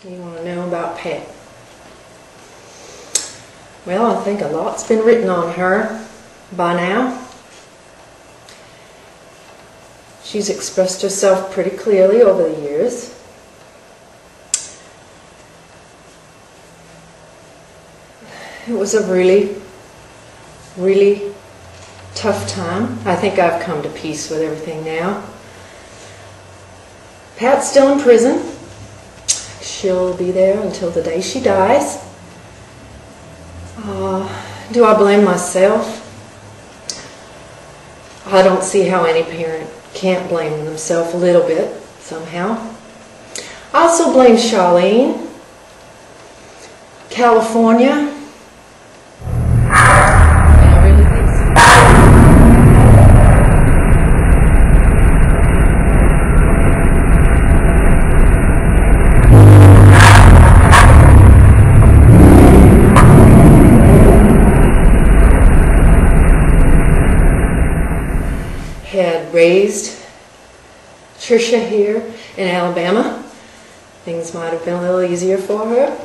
You want to know about Pat? Well, I think a lot's been written on her by now. She's expressed herself pretty clearly over the years. It was a really, really tough time. I think I've come to peace with everything now. Pat's still in prison. She'll be there until the day she dies. Do I blame myself? I don't see how any parent can't blame themselves a little bit, somehow. I also blame Charlene, California. I really think so. Had raised Trisha here in Alabama. Things might have been a little easier for her.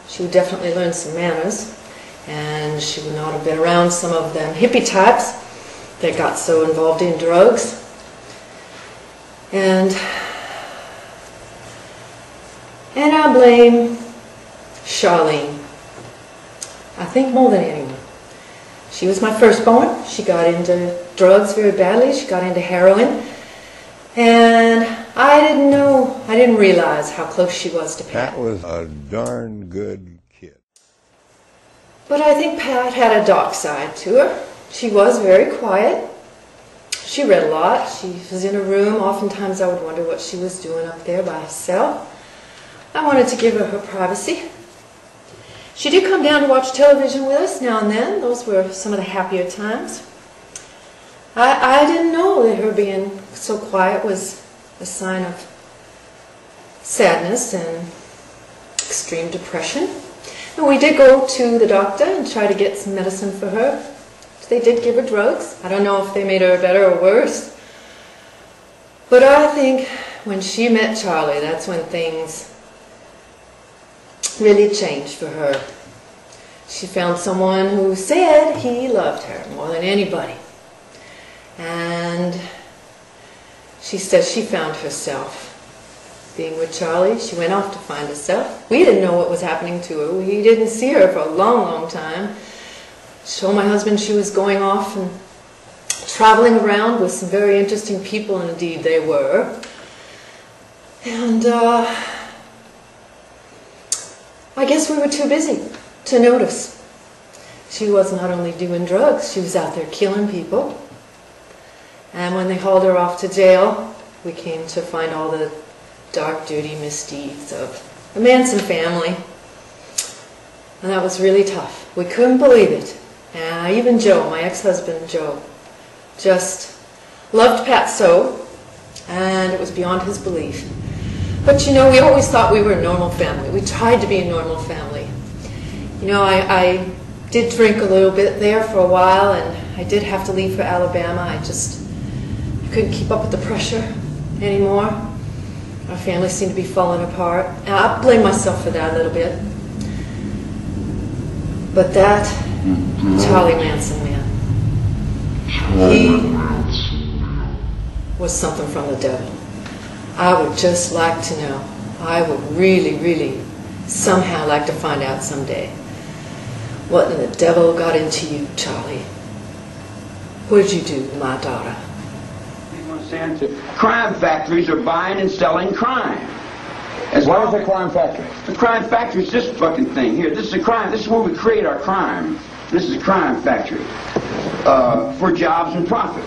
She would definitely learn some manners, and she would not have been around some of them hippie types that got so involved in drugs. And I blame Charlene. I think more than anyone. She was my firstborn. She got into drugs very badly. She got into heroin. And I didn't realize how close she was to Pat. Pat was a darn good kid. But I think Pat had a dark side to her. She was very quiet. She read a lot. She was in a room. Oftentimes I would wonder what she was doing up there by herself. I wanted to give her her privacy. She did come down to watch television with us now and then. Those were some of the happier times. I didn't know that her being so quiet was a sign of sadness and extreme depression. And we did go to the doctor and try to get some medicine for her. They did give her drugs. I don't know if they made her better or worse. But I think when she met Charlie, that's when things really changed for her. She found someone who said he loved her more than anybody. And she said she found herself being with Charlie. She went off to find herself. We didn't know what was happening to her. We didn't see her for a long, long time. She told my husband she was going off and traveling around with some very interesting people, and indeed they were. And I guess we were too busy to notice. She was not only doing drugs, she was out there killing people. And when they hauled her off to jail, we came to find all the dark, dirty misdeeds of the Manson family. And that was really tough. We couldn't believe it. And even Joe, my ex-husband Joe, just loved Pat so, and it was beyond his belief. But you know, we always thought we were a normal family. We tried to be a normal family. You know, I did drink a little bit there for a while, and I did have to leave for Alabama. I couldn't keep up with the pressure anymore. Our family seemed to be falling apart. And I blame myself for that a little bit. But that Charlie Manson man, he was something from the devil. I would just like to know. I would really, really somehow like to find out someday. What in the devil got into you, Charlie? What did you do to my daughter? Crime factories are buying and selling crime. What is a crime factory? The crime factory is this fucking thing here. This is a crime. This is where we create our crime. This is a crime factory for jobs and profit.